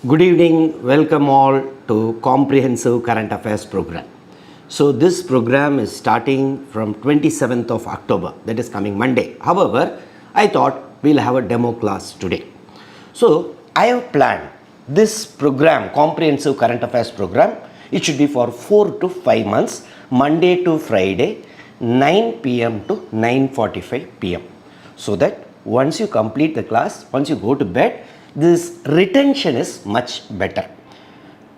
Good evening, welcome all to Comprehensive Current Affairs program. So this program is starting from 27th of October, that is coming Monday. However, I thought we'll have a demo class today. So I have planned this program, Comprehensive Current Affairs program, it should be for 4 to 5 months, Monday to Friday, 9 p.m. to 9:45 p.m. So that once you complete the class, once you go to bed, this retention is much better.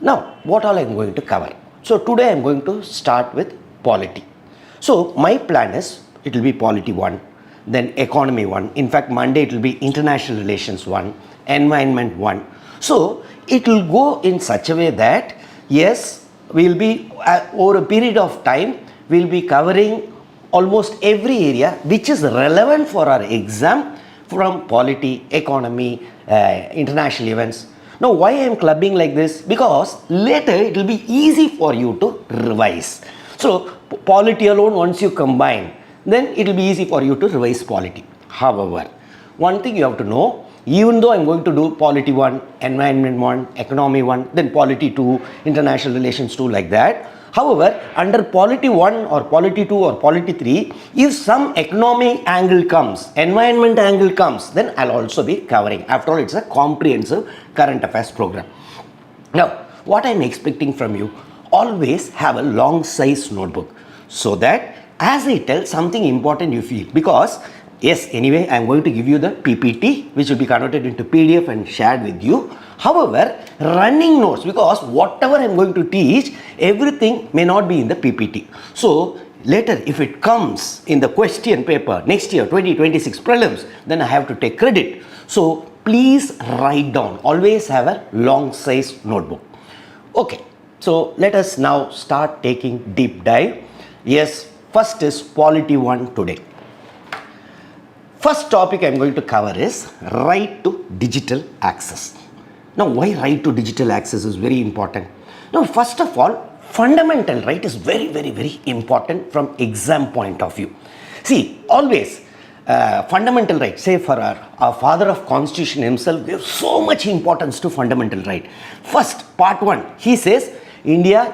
Now, what all I am going to cover? So today I am going to start with polity. So my plan is, it will be polity 1, then economy 1. In fact, Monday it will be international relations 1, environment 1. So it will go in such a way that, yes, we will be over a period of time, we will be covering almost every area which is relevant for our exam from polity, economy, international events. Now, why I am clubbing like this? Because later it will be easy for you to revise. So, polity alone, once you combine, then it will be easy for you to revise polity. However, one thing you have to know, even though I am going to do polity 1, environment 1, economy 1, then polity 2, international relations 2, like that. However, under polity 1 or polity 2 or polity 3, if some economic angle comes, environment angle comes, then I'll also be covering. After all, it's a comprehensive current affairs program. Now, what I'm expecting from you, always have a long size notebook so that as I tell something important you feel, because yes, anyway, I'm going to give you the PPT which will be converted into PDF and shared with you. However, running notes, because whatever I'm going to teach, everything may not be in the PPT. So later, if it comes in the question paper next year, 2026 prelims, then I have to take credit. So please write down, always have a long size notebook. Okay, so let us now start taking deep dive. Yes, first is polity 1 today. First topic I am going to cover is right to digital access. Now, why right to digital access is very important? Now, first of all, fundamental right is very, very, very important from exam point of view. See, always fundamental right, say for our father of constitution himself, gives so much importance to fundamental right. First, part 1, he says, India,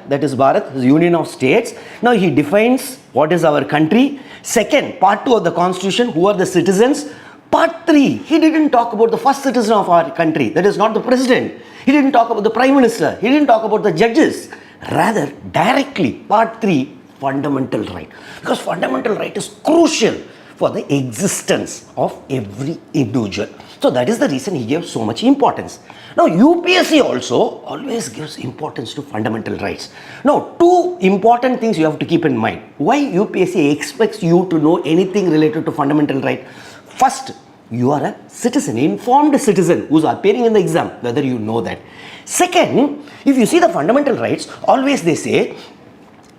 that is Bharat, is union of states. Now he defines what is our country. Second, part 2 of the constitution, who are the citizens. Part 3, he didn't talk about the first citizen of our country, that is not the president. He didn't talk about the prime minister. He didn't talk about the judges. Rather, directly, part 3, fundamental right. Because fundamental right is crucial for the existence of every individual. So that is the reason he gave so much importance. Now, UPSC also always gives importance to fundamental rights. Now, 2 important things you have to keep in mind. Why UPSC expects you to know anything related to fundamental right? First, you are a citizen, informed citizen who's appearing in the exam, whether you know that. Second, if you see the fundamental rights, always they say,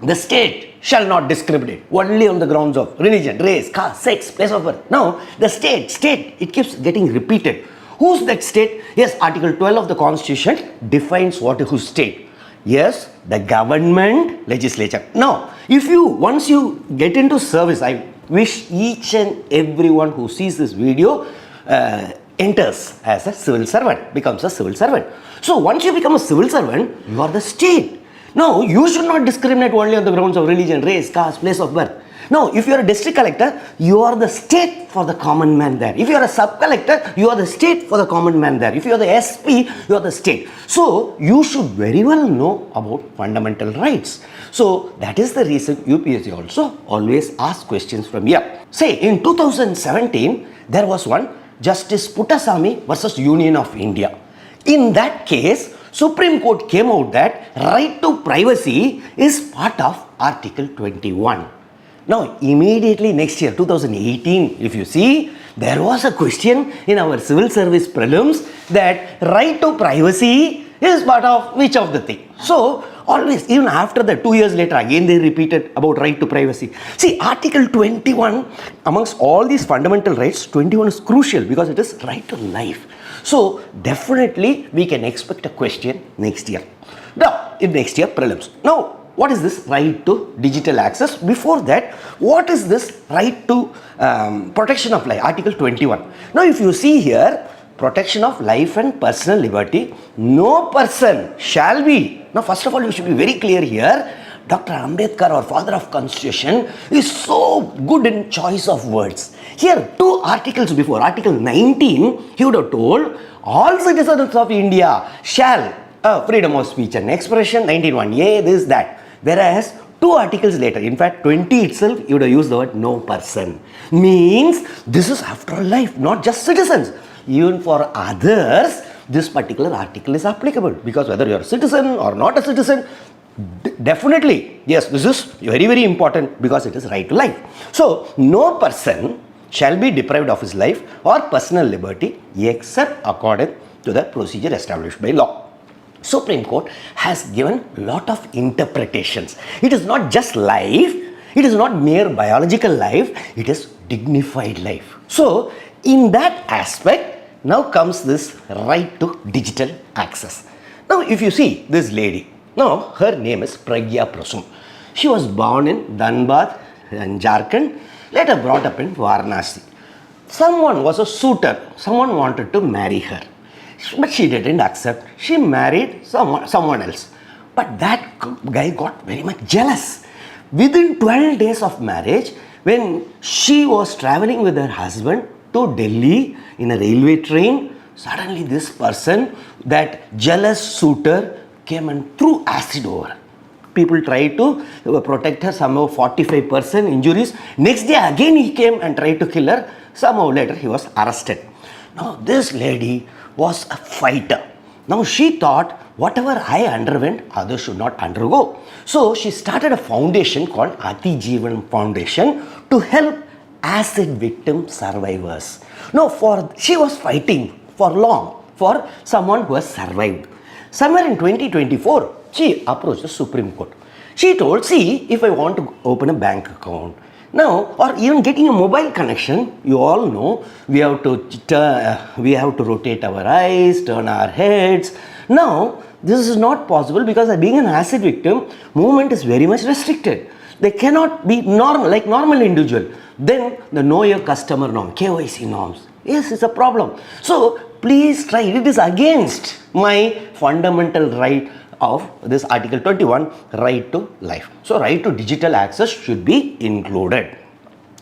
the state shall not discriminate only on the grounds of religion, race, caste, sex, place of birth. Now, the state, it keeps getting repeated. Who's that state? Yes, Article 12 of the Constitution defines what is whose state. Yes, the government, legislature. Now, once you get into service, I wish each and everyone who sees this video enters as a civil servant, becomes a civil servant. So once you become a civil servant, you are the state. Now, you should not discriminate only on the grounds of religion, race, caste, place of birth. Now, if you are a district collector, you are the state for the common man there. If you are a sub-collector, you are the state for the common man there. If you are the SP, you are the state. So, you should very well know about fundamental rights. So, that is the reason UPSC also always asks questions from here. Say, in 2017, there was one, Justice Puttasamy versus Union of India. In that case, Supreme Court came out that right to privacy is part of Article 21. Now, immediately next year, 2018, if you see, there was a question in our civil service prelims that right to privacy is part of which of the thing. So, always, even after that, 2 years later, again they repeated about right to privacy. See, Article 21, amongst all these fundamental rights, 21 is crucial because it is right to life. So, definitely, we can expect a question next year. Now, in next year, prelims. Now, what is this right to digital access? Before that, what is this right to protection of life? Article 21. Now, if you see here, protection of life and personal liberty. No person shall be. Now, first of all, you should be very clear here. Dr. Ambedkar, our father of constitution, is so good in choice of words. Here, two articles before, Article 19, he would have told, all citizens of India shall, freedom of speech and expression, 19(1)(a), this, that. Whereas, two articles later, in fact, 20 itself, he would have used the word no person. Means, this is after all life, not just citizens. Even for others, this particular article is applicable. Because whether you are a citizen or not a citizen, definitely, yes, this is very, very important because it is right to life. So, no person shall be deprived of his life or personal liberty except according to the procedure established by law. Supreme Court has given lot of interpretations. It is not just life, it is not mere biological life, it is dignified life. So, in that aspect, now comes this right to digital access. Now, if you see this lady, now her name is Pragya Prasum. She was born in Dhanbad in Jharkhand, later brought up in Varanasi. Someone was a suitor, someone wanted to marry her, but she didn't accept. She married someone else. But that guy got very much jealous. Within 12 days of marriage, when she was traveling with her husband to Delhi in a railway train, suddenly this person, that jealous suitor, came and threw acid over her. People tried to protect her, somehow 45% injuries. Next day again he came and tried to kill her. Somehow later he was arrested. Now this lady was a fighter. Now she thought, whatever I underwent, others should not undergo. So she started a foundation called Ati Jeevan Foundation to help acid victim survivors. Now she was fighting for long for someone who has survived. Somewhere in 2024, she approached the Supreme Court. She told, see, if I want to open a bank account, now, or even getting a mobile connection, you all know, we have to rotate our eyes, turn our heads. Now, this is not possible because being an acid victim, movement is very much restricted. They cannot be normal, like normal individual. Then, the know your customer norm, KYC norms. Yes, it's a problem. So, please try. It is against my fundamental right of this Article 21, right to life. So, right to digital access should be included.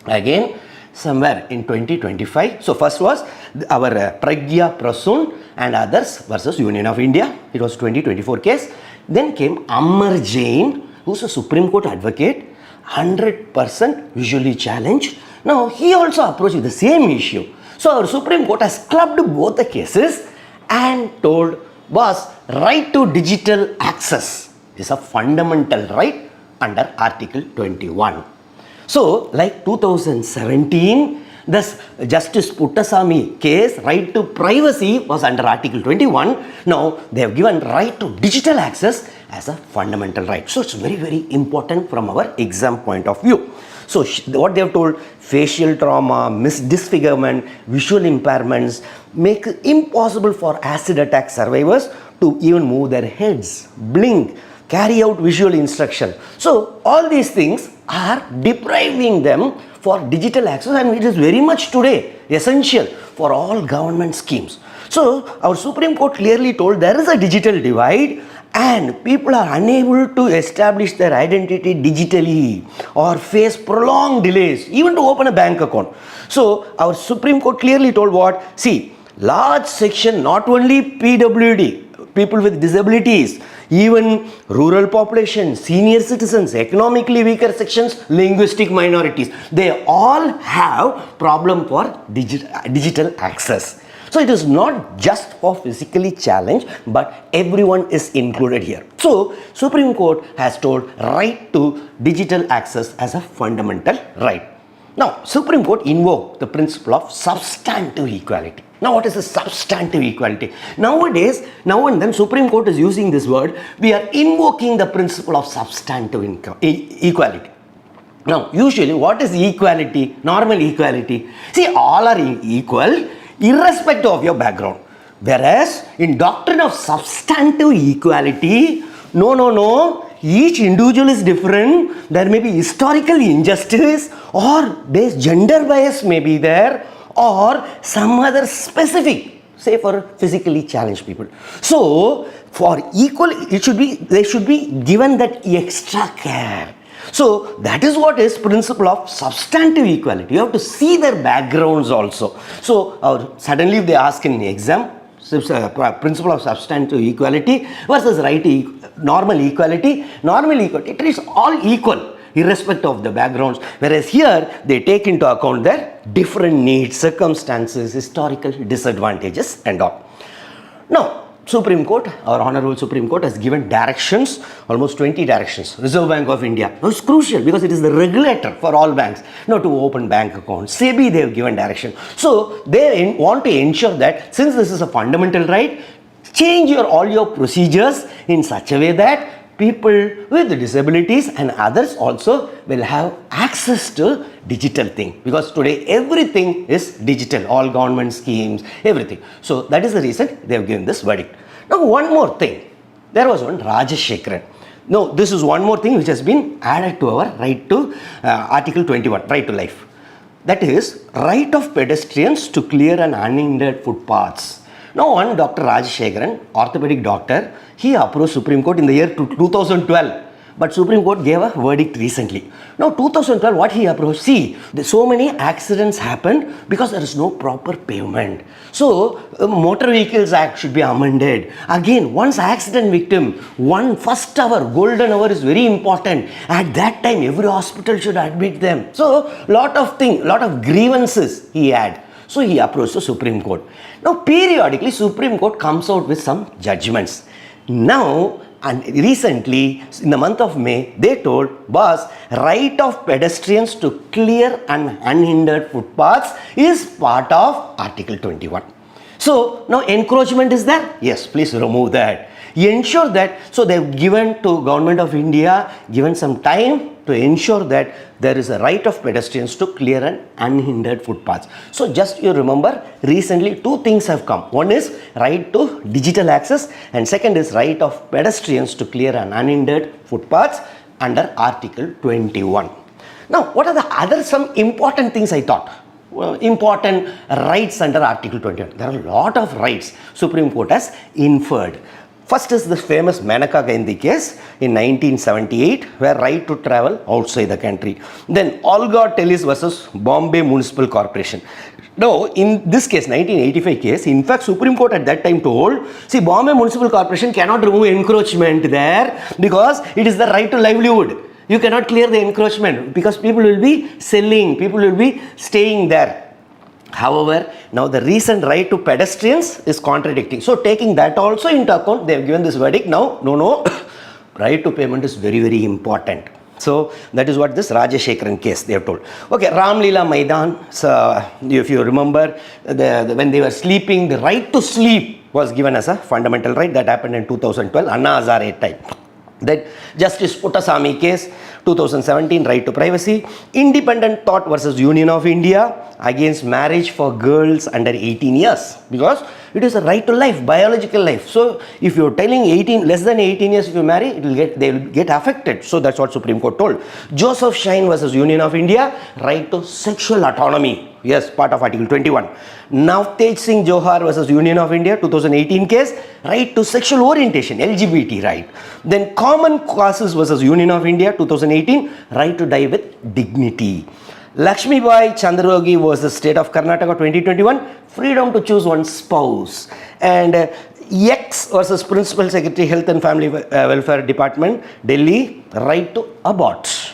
Again, somewhere in 2025, so first was our Pragya Prasoon and others versus Union of India. It was 2024 case. Then came Amar Jain, who's a Supreme Court advocate, 100% visually challenged. Now, he also approached the same issue. So, our Supreme Court has clubbed both the cases and told, boss, right to digital access is a fundamental right under Article 21. So, like 2017, this Justice Puttasamy case, right to privacy was under Article 21. Now, they have given right to digital access as a fundamental right. So, it's very, very important from our exam point of view. So, what they have told, facial trauma, disfigurement, visual impairments make it impossible for acid attack survivors to even move their heads, blink, carry out visual instruction. So, all these things are depriving them for digital access, and it is very much today essential for all government schemes. So, our Supreme Court clearly told there is a digital divide and people are unable to establish their identity digitally or face prolonged delays even to open a bank account. So, our Supreme Court clearly told what? See, large section, not only PWD, people with disabilities, even rural population, senior citizens, economically weaker sections, linguistic minorities, they all have problem for digital access. So, it is not just for physically challenged, but everyone is included here. So, Supreme Court has told right to digital access as a fundamental right. Now, Supreme Court invoked the principle of substantive equality. Now, what is the substantive equality? Nowadays, now and then Supreme Court is using this word, we are invoking the principle of substantive equality. Now, usually what is equality? Normal equality. See, all are equal irrespective of your background. Whereas, in doctrine of substantive equality, no, each individual is different. There may be historical injustice or gender bias may be there or some other specific say for physically challenged people. So for equal, they should be given that extra care. So that is what is principle of substantive equality. You have to see their backgrounds also. So suddenly if they ask in the exam, principle of substantive equality versus normal equality. Normal equality, it is all equal irrespective of the backgrounds, whereas here they take into account their different needs, circumstances, historical disadvantages and all. Now Supreme Court, our Honorable Supreme Court has given directions, almost 20 directions. Reserve Bank of India, now it's crucial because it is the regulator for all banks, to open bank accounts. SEBI, they have given direction. So they want to ensure that since this is a fundamental right, change all your procedures in such a way that people with disabilities and others also will have access to digital thing, because today everything is digital, all government schemes, everything. So that is the reason they have given this verdict. Now one more thing, there was one Rajashekharan. No, this is one more thing which has been added to our right to Article 21, right to life. That is right of pedestrians to clear an uninjured footpaths. Now one Dr. Rajashekharan, orthopedic doctor, he approached Supreme Court in the year 2012. But Supreme Court gave a verdict recently. Now 2012, what he approached, see, so many accidents happen because there is no proper pavement. So Motor Vehicles Act should be amended. Again, once accident victim, first hour, golden hour is very important. At that time, every hospital should admit them. So lot of grievances he had. So he approached the Supreme Court. Now periodically Supreme Court comes out with some judgments. Now and recently in the month of May, they told, boss, right of pedestrians to clear an unhindered footpaths is part of Article 21. So now encroachment is there? Yes, please remove that. Ensure that, so they've given to Government of India, given some time to ensure that there is a right of pedestrians to clear an unhindered footpaths. So just you remember, recently two things have come. One is right to digital access and second is right of pedestrians to clear an unhindered footpaths under Article 21. Now what are the other some important things I thought? Well, important rights under Article 21. There are a lot of rights Supreme Court has inferred. First is the famous Manaka Gandhi case in 1978, where right to travel outside the country. Then Olga Tellis versus Bombay Municipal Corporation. Now, in this case, 1985 case, in fact, Supreme Court at that time told, see, Bombay Municipal Corporation cannot remove encroachment there because it is the right to livelihood. You cannot clear the encroachment because people will be selling, people will be staying there. However, now the recent right to pedestrians is contradicting. So taking that also into account, they have given this verdict. Now, no, right to payment is very, very important. So that is what this Rajashekharan case they have told. Okay, Ramlila Maidan, so if you remember, when they were sleeping, the right to sleep was given as a fundamental right. That happened in 2012, Anna Hazare time. Then Justice Puttasamy case, 2017, right to privacy. Independent Thought versus Union of India against marriage for girls under 18 years, because it is a right to life, biological life. So if you are telling less than 18 years if you marry, they will get affected. So that's what Supreme Court told. Joseph Shine versus Union of India, right to sexual autonomy. Yes, part of Article 21. Navtej Singh Johar versus Union of India, 2018 case, right to sexual orientation, LGBT right. Then Common Causes versus Union of India, 2018, right to die with dignity. Lakshmi Bai Chandrayogi versus State of Karnataka, 2021, freedom to choose one's spouse. And X versus Principal Secretary, Health and Family Welfare Department, Delhi, right to abort.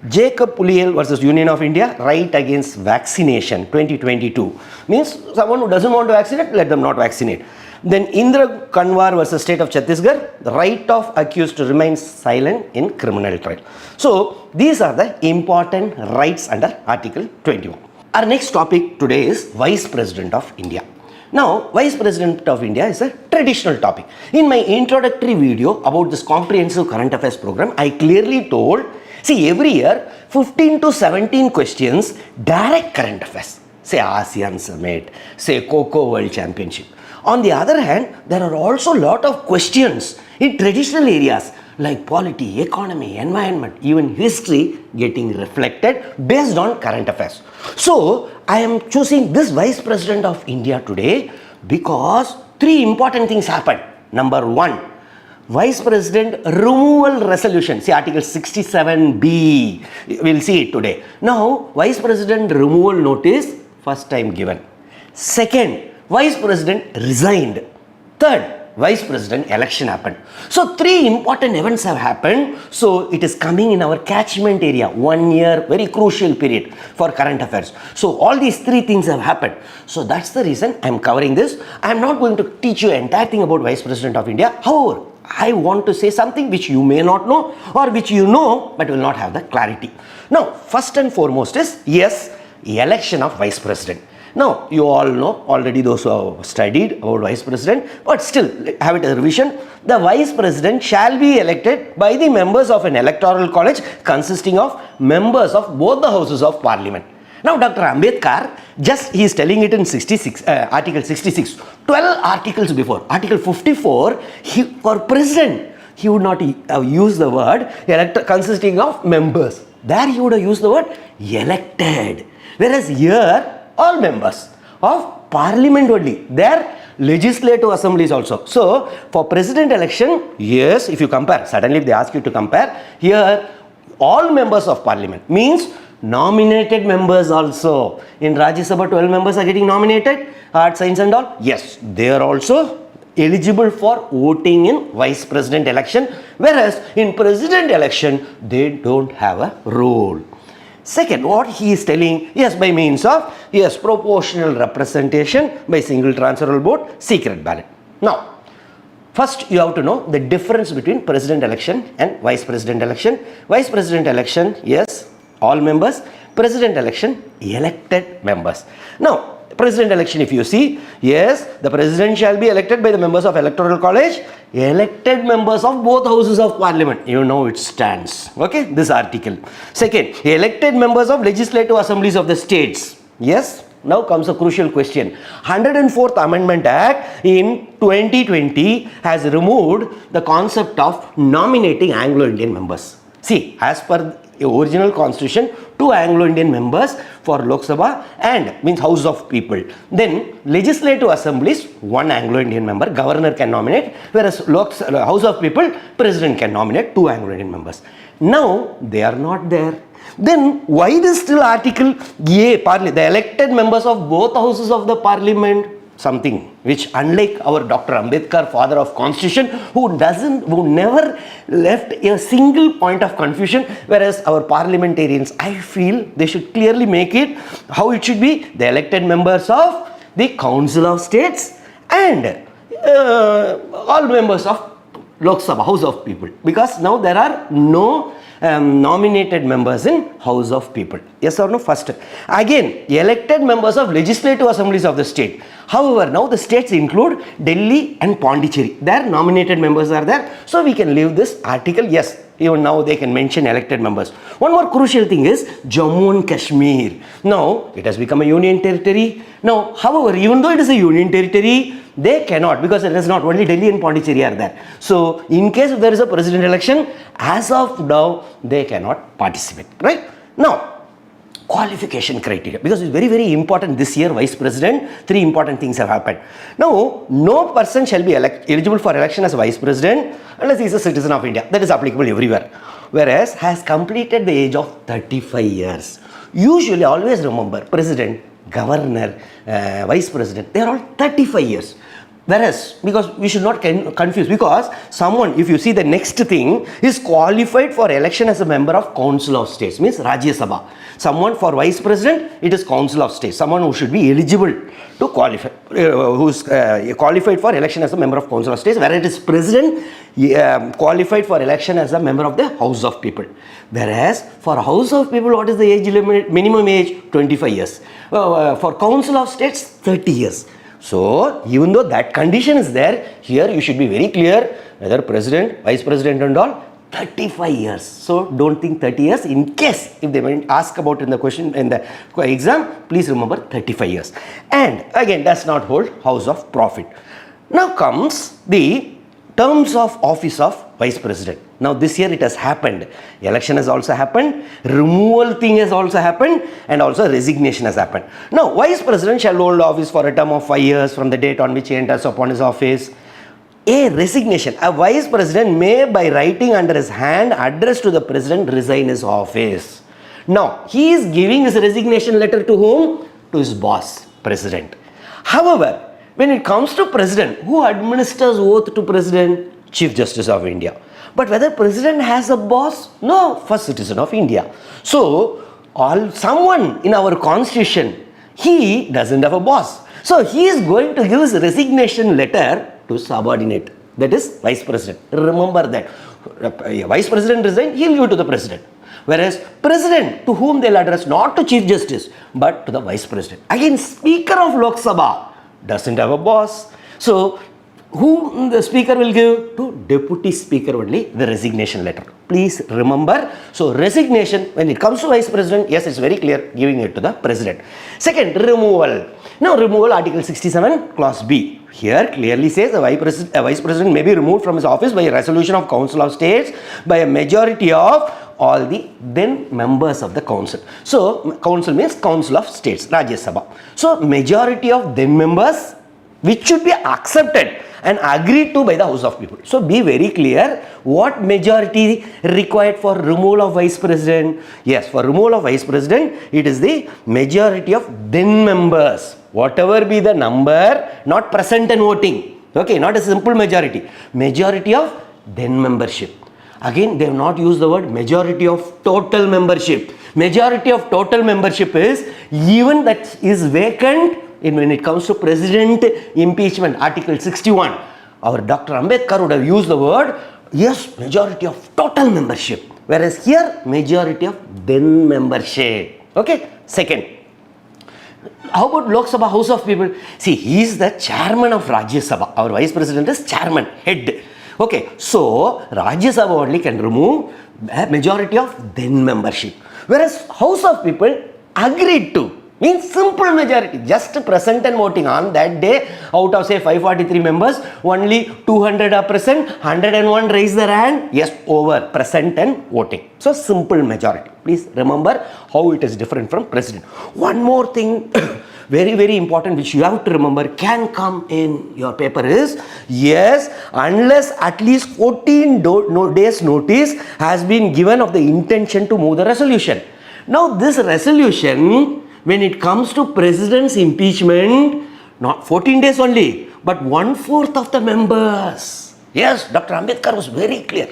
Jacob Puliel versus Union of India, right against vaccination, 2022. Means someone who doesn't want to vaccinate, let them not vaccinate. Then Indra Kanwar versus State of Chhattisgarh, the right of accused to remain silent in criminal trial. So these are the important rights under Article 21. Our next topic today is Vice President of India. Now, Vice President of India is a traditional topic. In my introductory video about this comprehensive current affairs program, I clearly told, see, every year 15 to 17 questions, direct current affairs, say ASEAN Summit, say Coco World Championship. On the other hand, there are also a lot of questions in traditional areas like polity, economy, environment, even history getting reflected based on current affairs. So, I am choosing this Vice President of India today Because three important things happen. Number one, Vice President removal resolution. See Article 67B. We'll see it today. Now, Vice President removal notice first time given. Second, Vice President resigned. Third, Vice President election happened. So three important events have happened. So it is coming in our catchment area. 1 year, very crucial period for current affairs. So all these three things have happened. So that's the reason I am covering this. I am not going to teach you entire thing about Vice President of India. However, I want to say something which you may not know or which you know but will not have the clarity. Now, first and foremost is, yes, election of Vice President. Now, you all know already those who have studied about Vice President, but still have it a revision. The Vice President shall be elected by the members of an electoral college consisting of members of both the houses of Parliament. Now, Dr. Ambedkar, just he is telling it in Article 66, 12 articles before. Article 54, for President, he would not use the word consisting of members. There he would have used the word elected. Whereas here, all members of Parliament only. Their legislative assemblies also. So, for President election, yes, if you compare, suddenly if they ask you to compare, here all members of Parliament means nominated members also. In Rajya Sabha, 12 members are getting nominated, arts, science and all. Yes, they are also eligible for voting in Vice President election, whereas in President election, they don't have a role. Second, what he is telling, yes, by means of, yes, proportional representation by single transferable vote, secret ballot. Now, first you have to know the difference between President election and Vice President election. Vice President election, yes, all members. President election, elected members. Now, President election, if you see, yes, the President shall be elected by the members of Electoral College, elected members of both houses of Parliament. You know it stands. Okay, this article. Second, elected members of Legislative Assemblies of the states. Yes, now comes a crucial question. 104th Amendment Act in 2020 has removed the concept of nominating Anglo-Indian members. See, as per the original constitution, 2 Anglo-Indian members for Lok Sabha and means House of People. Then legislative assemblies, 1 Anglo-Indian member, governor can nominate, whereas House of People, president can nominate 2 Anglo-Indian members. Now they are not there. Then why this still article A, the elected members of both houses of the Parliament? Something which, unlike our Dr. Ambedkar, father of constitution, who never left a single point of confusion, whereas our parliamentarians, I feel they should clearly make it how it should be: the elected members of the Council of States and all members of Lok Sabha, House of People, because now there are no nominated members in House of People. Yes or no? First. Again, elected members of legislative assemblies of the state. However, now the states include Delhi and Pondicherry. Their nominated members are there. So we can leave this article. Yes, even now they can mention elected members. One more crucial thing is Jammu and Kashmir. Now it has become a union territory. Now, however, even though it is a union territory, they cannot, because it is not only Delhi and Pondicherry are there. So in case if there is a president election, as of now, they cannot participate. Right? Now, qualification criteria, because it's very, very important this year, Vice President, 3 important things have happened. Now, no person shall be eligible for election as Vice President unless he is a citizen of India. That is applicable everywhere. Whereas has completed the age of 35 years. Usually, always remember, President, Governor, Vice President, they are all 35 years. Whereas, because we should not confuse, because someone, if you see the next thing, is qualified for election as a member of Council of States, means Rajya Sabha. Someone for Vice President, it is Council of States. Someone who should be eligible to qualify, who is qualified for election as a member of Council of States, whereas it is President qualified for election as a member of the House of People. Whereas for House of People, what is the age limit? Minimum age 25 years. For Council of States, 30 years. So, even though that condition is there, here you should be very clear whether President, Vice President and all, 35 years. So, don't think 30 years. In case, if they ask about in the question, in the exam, please remember 35 years. And again, does not hold House of Profit. Now comes the terms of office of Vice President. Now this year it has happened. Election has also happened, removal thing has also happened, and also resignation has happened. Now Vice President shall hold office for a term of 5 years from the date on which he enters upon his office. A resignation. A Vice President may by writing under his hand address to the President resign his office. Now he is giving his resignation letter to whom? To his boss, President. However, when it comes to President, who administers oath to President? Chief Justice of India. But whether President has a boss? No, first citizen of India. So, someone in our constitution, he doesn't have a boss. So, he is going to give his resignation letter to subordinate. That is Vice President. Remember that. Vice President resign, he will give to the President. Whereas President, to whom they will address, not to Chief Justice, but to the Vice President. Again, Speaker of Lok Sabha doesn't have a boss. So, who the Speaker will give? To Deputy Speaker only the resignation letter. Please remember. So, resignation, when it comes to Vice President, yes, it's very clear, giving it to the President. Second, removal. Now, removal, Article 67, Clause B. Here clearly says a Vice President may be removed from his office by a resolution of Council of States by a majority of all the then members of the council. So, council means Council of States, Rajya Sabha. So, majority of then members which should be accepted and agreed to by the House of People. So, be very clear what majority required for removal of Vice President. Yes, for removal of Vice President, it is the majority of then members. Whatever be the number, not present and voting. Okay, not a simple majority. Majority of then membership. Again, they have not used the word majority of total membership. Majority of total membership is even that is vacant when it comes to President impeachment, Article 61. Our Dr. Ambedkar would have used the word, yes, majority of total membership. Whereas here, majority of then membership. Okay, second. How about Lok Sabha, House of People? See, he is the chairman of Rajya Sabha. Our Vice President is chairman, head. Okay, so Rajya Sabha only can remove a majority of then membership. Whereas House of People agreed to, means simple majority, just present and voting on that day. Out of say 543 members, only 200 are present, 101 raise their hand, yes, over, present and voting. So simple majority. Please remember how it is different from President. One more thing very, very important which you have to remember can come in your paper is, yes, unless at least 14 days notice has been given of the intention to move the resolution. Now this resolution, when it comes to President's impeachment, not 14 days only, but 1/4 of the members. Yes, Dr. Ambedkar was very clear.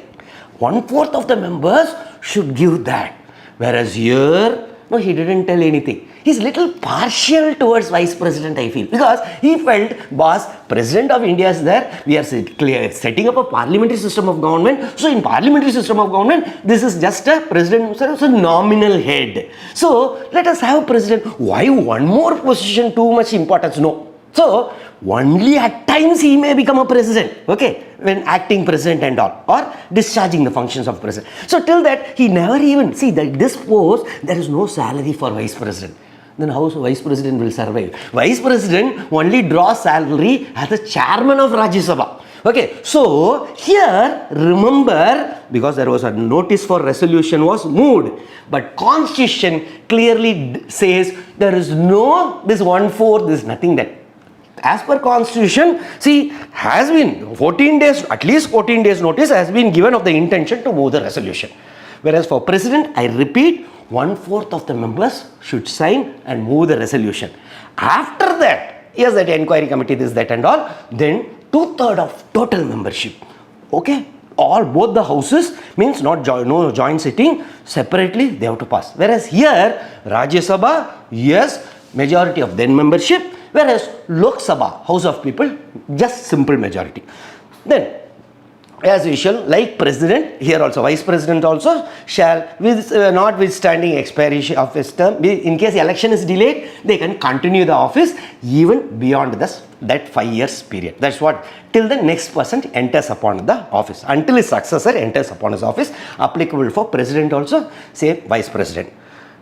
1/4 of the members should give that. Whereas here, no, he didn't tell anything. He's little partial towards Vice President, I feel. Because he felt, boss, President of India is there. We are setting up a parliamentary system of government. So, in parliamentary system of government, this is just a President, so it's a nominal head. So, let us have President. Why one more position, too much importance? No. So, only at times he may become a president, okay, when acting president and all, or discharging the functions of president. So, till that, he never even, see that this post, there is no salary for Vice President. Then how Vice President will survive? Vice President only draws salary as the chairman of Rajya Sabha. Okay, so here remember, because there was a notice for resolution was moved, but Constitution clearly says there is no, this 1/4, this nothing that. As per Constitution, see, has been 14 days, at least 14 days notice has been given of the intention to move the resolution. Whereas for President, I repeat, 1/4 of the members should sign and move the resolution. After that, yes, that inquiry committee, this, that and all, then 2/3 of total membership. Okay, both the houses means no joint sitting, separately they have to pass. Whereas here, Rajya Sabha, yes, majority of then membership, whereas Lok Sabha, House of People, just simple majority. Then, as usual, like President, here also Vice President also shall, with notwithstanding expiration of his term, in case election is delayed, they can continue the office even beyond that 5 years period. That's what, till the next person enters upon the office, until his successor enters upon his office, applicable for President also, say Vice President.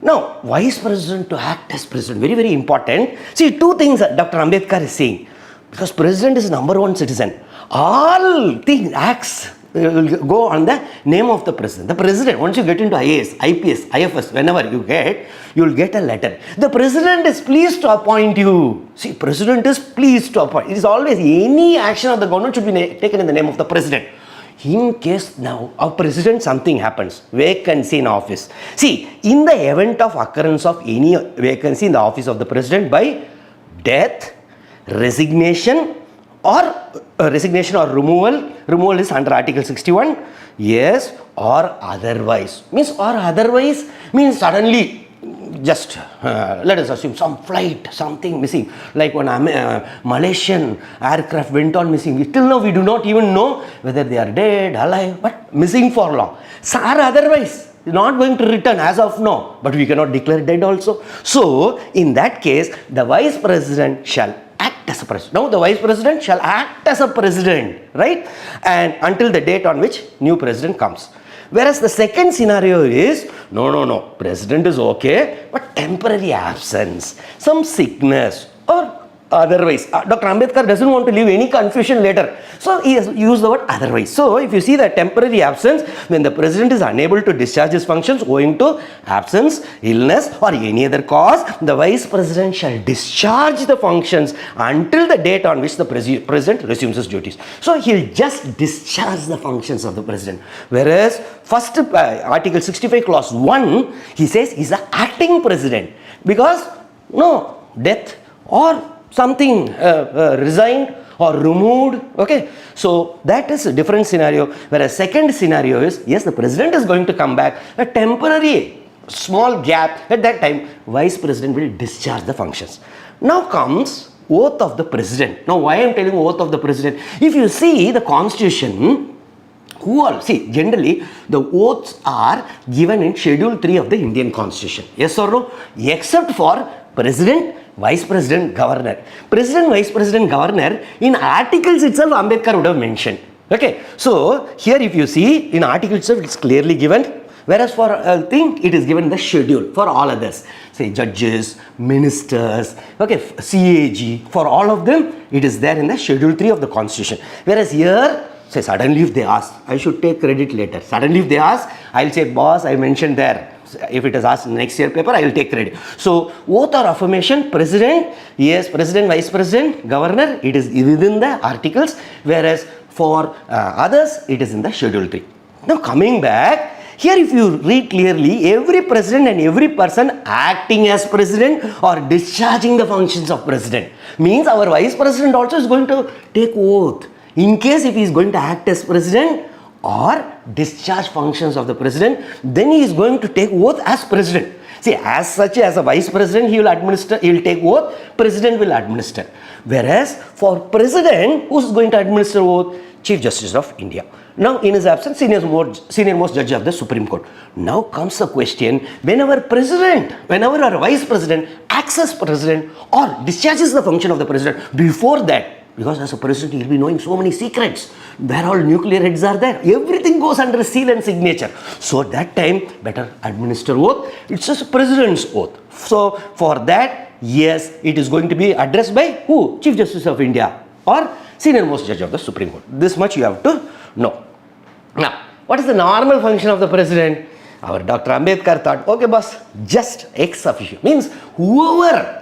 Now, Vice President to act as President, very, very important. See, two things that Dr. Ambedkar is saying. Because President is number one citizen. All things, acts, will go on the name of the president. The president, once you get into IAS, IPS, IFS, whenever you will get a letter. The president is pleased to appoint you. See, president is pleased to appoint. It is always any action of the government should be taken in the name of the president. In case now of president something happens, vacancy in office. See, in the event of occurrence of any vacancy in the office of the president by death, resignation or removal is under Article 61, yes, or otherwise. Means suddenly just let us assume some flight, something missing, like when Malaysian aircraft went on missing. Till now we do not even know whether they are dead, alive, but missing for long. Or otherwise, not going to return as of now, but we cannot declare dead also. So in that case, the vice president shall act as a president. Now the vice president shall act as a president, right? And until the date on which new president comes. Whereas the second scenario is, no, president is okay, but temporary absence, some sickness or otherwise. Dr. Ambedkar doesn't want to leave any confusion later. So he has used the word otherwise. So if you see the temporary absence, when the president is unable to discharge his functions owing to absence, illness or any other cause, the vice president shall discharge the functions until the date on which the president resumes his duties. So he'll just discharge the functions of the president. Whereas first Article 65 clause 1, he says he's an acting president because death or something resigned or removed, okay. So that is a different scenario. Whereas second scenario is, yes, the president is going to come back, a temporary small gap. At that time, vice president will discharge the functions. Now comes oath of the president. Now why I am telling oath of the president? If you see the constitution, generally the oaths are given in Schedule 3 of the Indian Constitution. Yes or no? Except for president, vice president, governor. President, vice president, governor, in articles itself Ambedkar would have mentioned. Okay, so here if you see in article itself it's clearly given, whereas for a thing it is given the schedule for all others. Say judges, ministers, okay, CAG, for all of them it is there in the Schedule 3 of the Constitution. Whereas here, say suddenly if they ask, I should take credit later. Suddenly if they ask, I'll say boss, I mentioned there. If it is asked in next year paper, I will take credit. So oath or affirmation, president, yes, president, vice president, governor, it is within the articles, whereas for others, it is in the Schedule 3. Now coming back, here if you read clearly, every president and every person acting as president or discharging the functions of president, means our vice president also is going to take oath. In case if he is going to act as president or discharge functions of the president, then he is going to take oath as president. See, as such, as a vice president, he will take oath, president will administer. Whereas for president, who is going to administer oath? Chief Justice of India. Now, in his absence, senior most judge of the Supreme Court. Now comes the question, whenever our vice president acts as president or discharges the function of the president, before that, because as a president he will be knowing so many secrets, where all nuclear heads are there, everything goes under seal and signature. So at that time, better administer oath. It's just president's oath. So for that, yes, it is going to be addressed by who? Chief Justice of India or senior most judge of the Supreme Court. This much you have to know. Now, what is the normal function of the president? Our Dr. Ambedkar thought, okay boss, just ex officio. Means whoever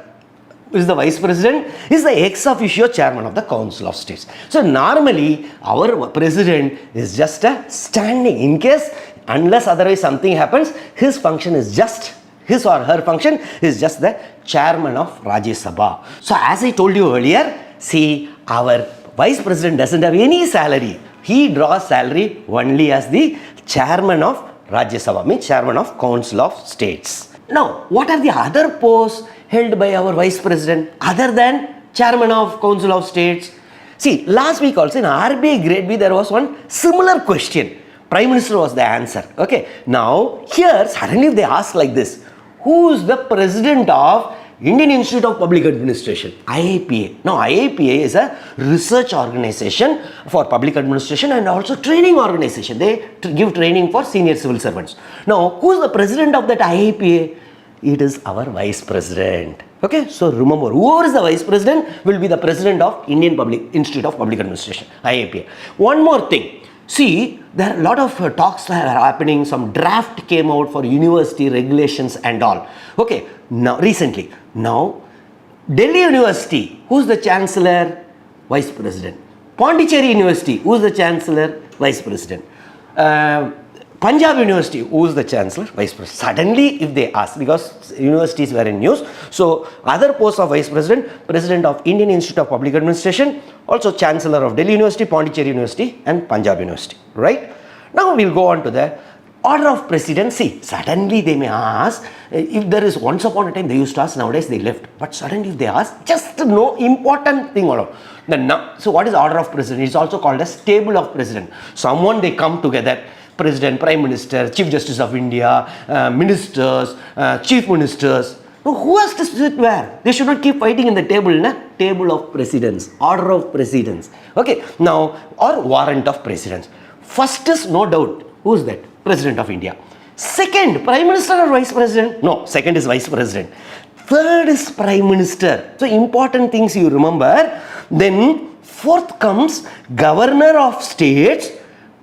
is the vice president is the ex officio chairman of the Council of States. So normally our president is just a standing, in case unless otherwise something happens, his function is just, his or her function is just the chairman of Rajya Sabha. So as I told you earlier, see, our vice president doesn't have any salary. He draws salary only as the chairman of Rajya Sabha, means chairman of Council of States. Now, what are the other posts held by our vice president other than chairman of Council of States? See, last week also in RBI grade B there was one similar question. Prime Minister was the answer. Okay. Now, here suddenly they ask like this, who is the president of Indian Institute of Public Administration, IAPA. Now, IAPA is a research organization for public administration and also training organization. They give training for senior civil servants. Now, who is the president of that IAPA? It is our vice president. Okay, so remember, whoever is the vice president will be the president of Indian Institute of Public Administration, IAPA. One more thing. See, there are a lot of talks that are happening. Some draft came out for university regulations and all. Okay, now recently, now Delhi University, who's the chancellor? Vice President. Pondicherry University, who's the chancellor? Vice President. Punjab University, who is the chancellor? Vice President. Suddenly, if they ask, because universities were in news, so other posts of Vice President, President of Indian Institute of Public Administration, also Chancellor of Delhi University, Pondicherry University and Punjab University, right? Now we'll go on to the order of precedence. See, suddenly they may ask, if there is once upon a time they used to ask, nowadays they left, but suddenly if they ask, just no important thing. So what is order of precedence? It's also called as table of precedence. Someone they come together, President, Prime Minister, Chief Justice of India, Ministers, Chief Ministers. Now, who has to sit where? They should not keep fighting in the table, na? Table of precedence, order of precedence. Okay, now, or warrant of precedence. First is no doubt. Who is that? President of India. Second, Prime Minister or Vice President? No, second is Vice President. Third is Prime Minister. So, important things you remember. Then, fourth comes Governor of States,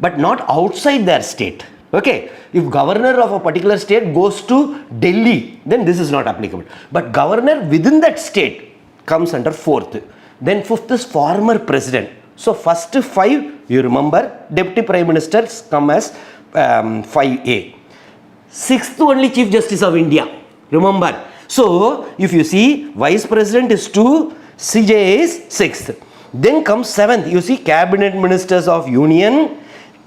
but not outside their state. Okay, if governor of a particular state goes to Delhi, then this is not applicable. But governor within that state comes under fourth. Then fifth is former president. So first five, you remember, deputy prime ministers come as 5A. Sixth only Chief Justice of India. Remember. So if you see, vice president is 2, CJ is 6th. Then comes 7th. You see, cabinet ministers of union,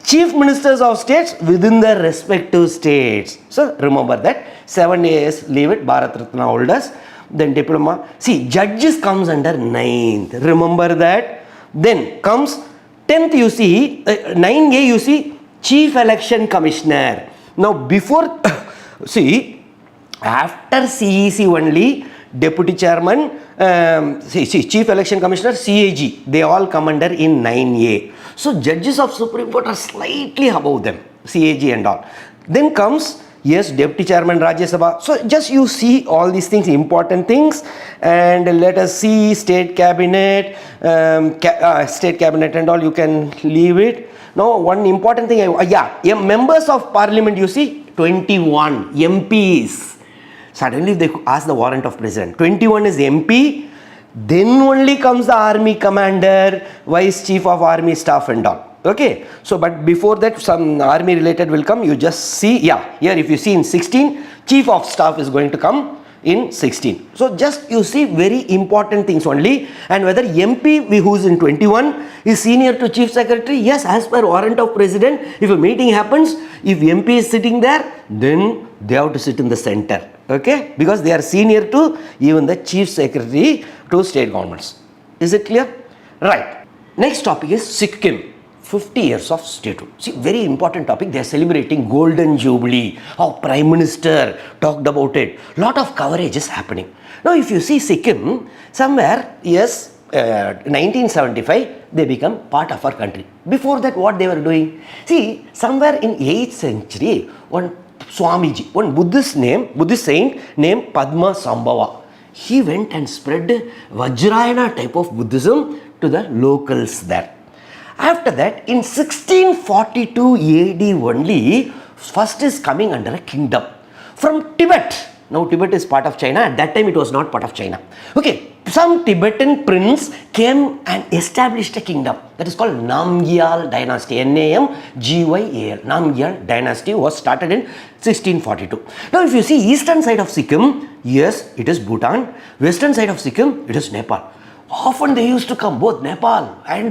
chief ministers of states within their respective states. So remember that 7 AS, leave it, Bharat Ratna holders, then diploma. See, judges comes under 9th. Remember that. Then comes 10th, you see, 9A, you see, chief election commissioner. Now before, see, after CEC only, deputy chairman, chief election commissioner, CAG, they all come under in 9A. So judges of Supreme Court are slightly above them, CAG and all. Then comes, yes, deputy chairman Rajya Sabha. So just you see all these things, important things, and let us see state cabinet, and all, you can leave it. Now one important thing, members of parliament, you see, 21 MPs. Suddenly they ask the warrant of president. 21 is MP. Then only comes the army commander, vice chief of army staff and all. Okay. So, but before that, some army related will come. You just see, here if you see in 16, chief of staff is going to come in 16. So, just you see very important things only. And whether MP who is in 21 is senior to chief secretary, yes, as per warrant of president, if a meeting happens, if MP is sitting there, then they have to sit in the center. Okay, because they are senior to even the chief secretary to state governments. Is it clear? Right. Next topic is Sikkim. 50 years of statehood. See, very important topic. They are celebrating Golden Jubilee. Our Prime Minister talked about it. Lot of coverage is happening. Now, if you see Sikkim, somewhere, yes, 1975, they become part of our country. Before that, what they were doing? See, somewhere in 8th century, one Swamiji, one Buddhist saint named Padma Sambhava. He went and spread Vajrayana type of Buddhism to the locals there. After that, in 1642 AD only, first is coming under a kingdom from Tibet. Now Tibet is part of China. At that time it was not part of China. Okay, some Tibetan prince came and established a kingdom that is called Namgyal dynasty. Namgyal. Namgyal dynasty was started in 1642. Now if you see eastern side of Sikkim, yes, it is Bhutan. Western side of Sikkim, it is Nepal. Often they used to come, both Nepal and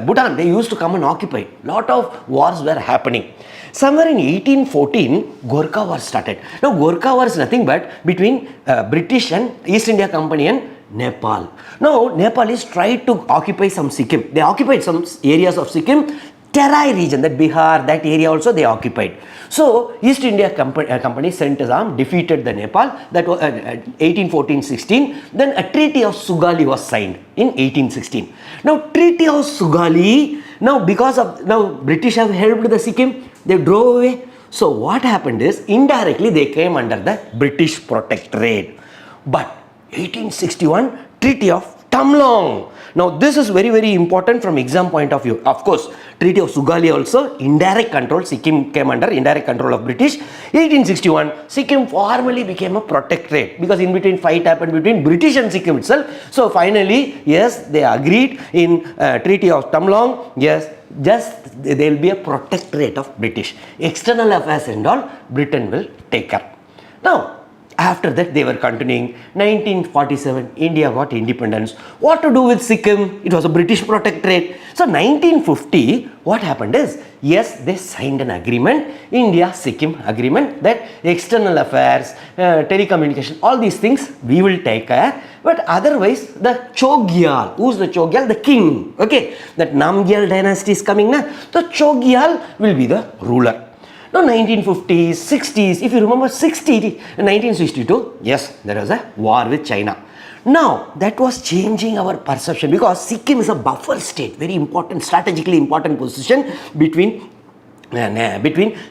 Bhutan, they used to come and occupy. Lot of wars were happening. Somewhere in 1814, Gorkha War started. Now Gorkha War is nothing but between British and East India Company and Nepal. Now Nepalese tried to occupy some Sikkim. They occupied some areas of Sikkim. Terai region, that Bihar, that area also they occupied. So East India Company sent his arm, defeated the Nepal. That was 1814-16. Then a Treaty of Sugali was signed in 1816. Now Treaty of Sugali, now because of British have helped the Sikkim, they drove away. So what happened is indirectly they came under the British protectorate. But 1861 Treaty of Tamlong. Now this is very, very important from exam point of view. Of course, Treaty of Sugali also, indirect control, Sikkim came under indirect control of British. 1861, Sikkim formally became a protectorate because in between fight happened between British and Sikkim itself. So finally, yes, they agreed in Treaty of Tamlong, yes, just there will be a protectorate of British. External affairs and all, Britain will take care. Now, after that they were continuing. 1947 India got independence. What to do with Sikkim? It was a British protectorate. So 1950 what happened is, yes, they signed an agreement, India-Sikkim agreement, that external affairs, telecommunication, all these things we will take care, but otherwise the Chogyal, who's the Chogyal? The king, okay, that Namgyal dynasty is coming now, the Chogyal will be the ruler. Now 1950s, 60s, if you remember 1962, yes, there was a war with China. Now that was changing our perception because Sikkim is a buffer state, very important, strategically important position between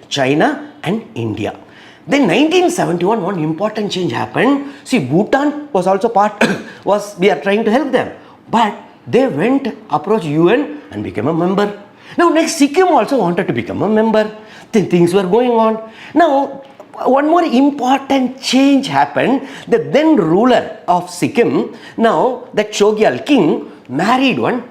China and India. Then 1971, one important change happened. See, Bhutan was also part, we are trying to help them, but they went, approached UN and became a member. Now next Sikkim also wanted to become a member. Then things were going on. Now one more important change happened. The then ruler of Sikkim, now that Chogyal king, married one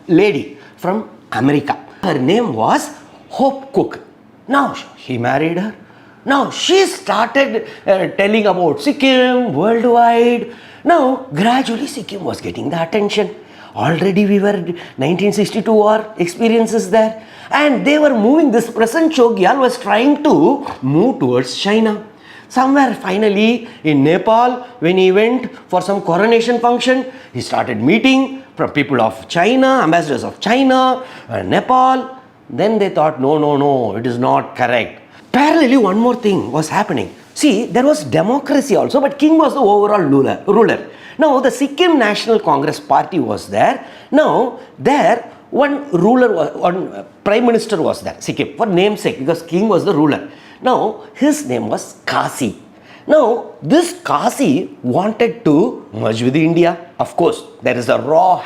lady from America. Her name was Hope Cook. Now he married her. Now she started telling about Sikkim worldwide. Now gradually Sikkim was getting the attention. Already we were 1962 war experiences there, and they were moving. This present Chogyal was trying to move towards China. Somewhere finally in Nepal, when he went for some coronation function, he started meeting from people of China, ambassadors of China and Nepal. Then they thought, no, it is not correct. Parallelly, one more thing was happening. See, there was democracy also, but king was the overall ruler. Now, the Sikkim National Congress Party was there. Now, there one ruler, one prime minister was there, Sikkim, for namesake, because king was the ruler. Now, his name was Kasi. Now, this Kasi wanted to merge with India. Of course, there is a raw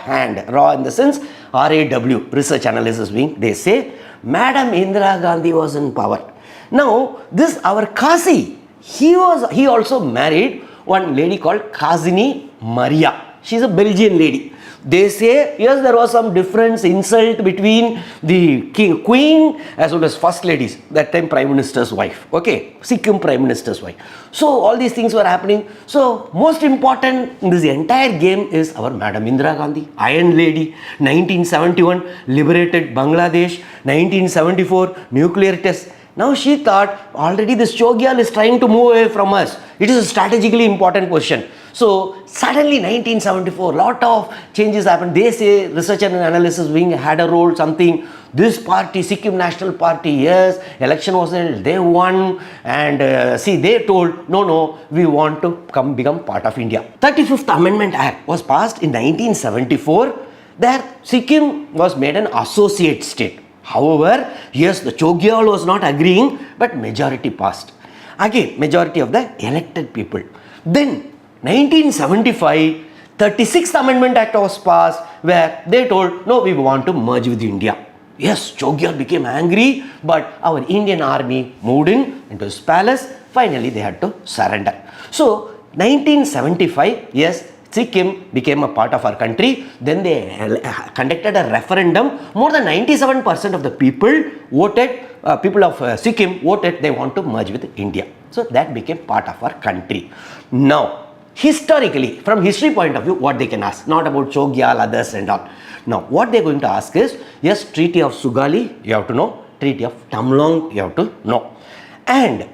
in the sense, RAW, research analysis wing, they say, Madam Indira Gandhi was in power. Now, this our Kasi, he also married one lady called Kazini Maria. She's a Belgian lady. They say, yes, there was some difference, insult between the queen as well as first ladies, that time prime minister's wife, okay, Sikkim prime minister's wife. So all these things were happening. So most important in this entire game is our Madam Indira Gandhi, Iron Lady. 1971 liberated Bangladesh. 1974 nuclear test. Now she thought already this Chogyal is trying to move away from us. It is a strategically important position. So suddenly 1974, lot of changes happened. They say research and analysis wing had a role, something. This party, Sikkim National Party, yes, election was held, they won, and see, they told, no, we want to become part of India. 35th Amendment Act was passed in 1974. There Sikkim was made an associate state. However, yes, the Chogyal was not agreeing, but majority passed. Again, majority of the elected people. Then 1975, 36th Amendment Act was passed, where they told, no, we want to merge with India. Yes, Chogyal became angry, but our Indian army moved into his palace. Finally, they had to surrender. So, 1975, yes, Sikkim became a part of our country. Then they conducted a referendum. More than 97% of the people voted, people of Sikkim voted they want to merge with India. So that became part of our country. Now, historically, from history point of view, what they can ask, not about Chogyal, others and all. Now, what they are going to ask is, yes, Treaty of Sugali, you have to know. Treaty of Tamlong, you have to know. And